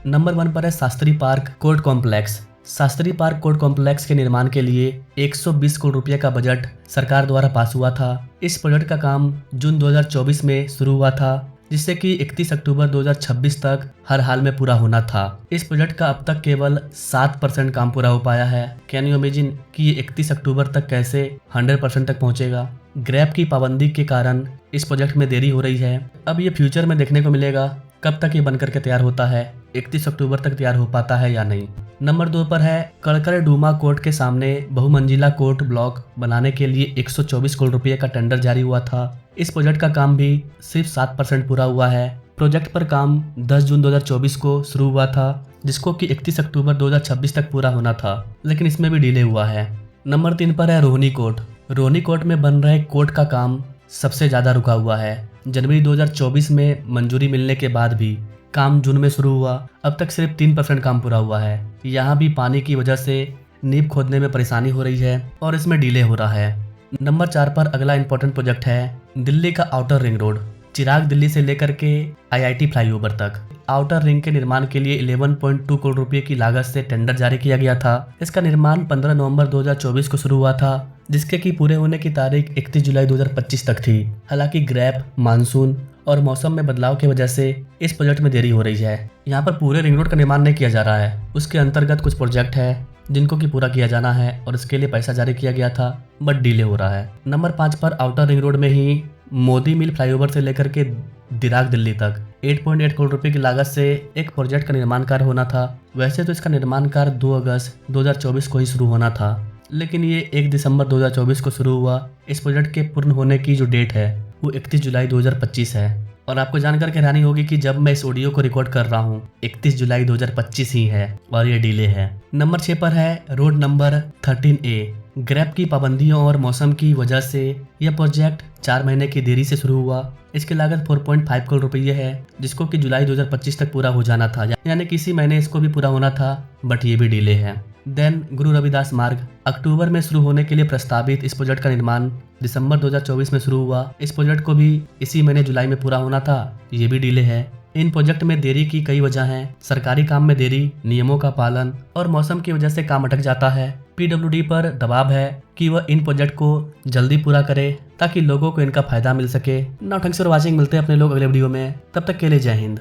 Number 1 पर है Shastri park court complex. Shastri park court complex के निर्माण के लिए 120 करोड़ रुपए का बजट सरकार द्वारा पास हुआ था। इस प्रोजेक्ट का काम जून 2024 में शुरू हुआ था, जिससे कि 31 अक्टूबर 2026 तक हर हाल में पूरा होना था। इस प्रोजेक्ट का अब तक केवल 7% काम पूरा हो पाया है। कैन यू इमेजिन कि ये 31 अक्टूबर तक कैसे 100% तक पहुंचेगा। ग्रैब की पाबंदी के कारण इस प्रोजेक्ट में देरी हो रही है। अब ये फ्यूचर में देखने को मिलेगा कब तक ये बन करके तैयार होता है, 31 अक्टूबर तक तैयार हो पाता है या नहीं। नंबर 2 पर है कड़कड़ डूमा कोर्ट के सामने बहुमंजिला कोर्ट ब्लॉक बनाने के लिए 124 करोड़ रुपए का टेंडर जारी हुआ था। इस प्रोजेक्ट का काम भी सिर्फ 7% पूरा हुआ है। प्रोजेक्ट पर काम 10 जून 2024 को शुरू हुआ था, जिसको कि 31 अक्टूबर 2026 तक पूरा होना था, लेकिन इसमें भी डिले हुआ है। नंबर 3 पर है रोहिणी कोर्ट। रोहिणी कोर्ट में बन रहे कोर्ट का काम सबसे ज्यादा रुका हुआ है। जनवरी 2024 में मंजूरी मिलने के बाद भी काम जून में शुरू हुआ। अब तक सिर्फ 3% काम पूरा हुआ है। यहाँ भी पानी की वजह से नींव खोदने में परेशानी हो रही है और इसमें डिले हो रहा है। नंबर 4 पर अगला इंपॉर्टेंट प्रोजेक्ट है दिल्ली का आउटर रिंग रोड। चिराग दिल्ली से लेकर के IIT फ्लाईओवर तक आउटर रिंग के निर्माण के लिए 11.2 करोड़ रुपए की लागत से टेंडर जारी किया गया था। इसका निर्माण 15 नवंबर 2024 को शुरू हुआ था, जिसके की पूरे होने की तारीख 31 जुलाई 2025 तक थी। हालांकि ग्रैब, मानसून और मौसम में बदलाव की वजह से इस प्रोजेक्ट में देरी हो रही है। यहाँ पर पूरे रिंग रोड का निर्माण नहीं किया जा रहा है। उसके अंतर्गत कुछ प्रोजेक्ट है जिनको की पूरा किया जाना है और इसके लिए पैसा जारी किया गया था, बट डिले हो रहा है। नंबर 5 पर आउटर रिंग रोड में ही मोदी मिल फ्लाईओवर से लेकर के दिराग दिल्ली तक 8.8 करोड़ रुपए की लागत से एक प्रोजेक्ट का निर्माण कार्य होना था। वैसे तो इसका निर्माण कार्य 2 अगस्त 2024 को ही शुरू होना था, लेकिन ये 1 दिसंबर 2024 को शुरू हुआ। इस प्रोजेक्ट के पूर्ण होने की जो डेट है वो 31 जुलाई 2025 है। और आपको जानकर के हैरानी होगी कि जब मैं इस ऑडियो को रिकॉर्ड कर रहा हूँ 31 जुलाई 2025 ही है और ये डिले है। नंबर 6 पर है रोड नंबर 13A। ग्रैब की पाबंदियों और मौसम की वजह से यह प्रोजेक्ट 4 महीने की देरी से शुरू हुआ। इसकी लागत 4.5 करोड़ रुपये है, जिसको कि जुलाई 2025 तक पूरा हो जाना था, यानी कि इसी महीने इसको भी पूरा होना था, बट ये भी डिले है। देन गुरु रविदास मार्ग अक्टूबर में शुरू होने के लिए प्रस्तावित इस प्रोजेक्ट का निर्माण दिसंबर 2024 में शुरू हुआ। इस प्रोजेक्ट को भी इसी महीने जुलाई में पूरा होना था, ये भी डिले है। इन प्रोजेक्ट में देरी की कई वजह हैं। सरकारी काम में देरी, नियमों का पालन और मौसम की वजह से काम अटक जाता है। PWD पर दबाव है कि वह इन प्रोजेक्ट को जल्दी पूरा करे ताकि लोगों को इनका फायदा मिल सके। Now thanks for watching. मिलते हैं अपने लोग अगले वीडियो में, तब तक के लिए जय हिंद।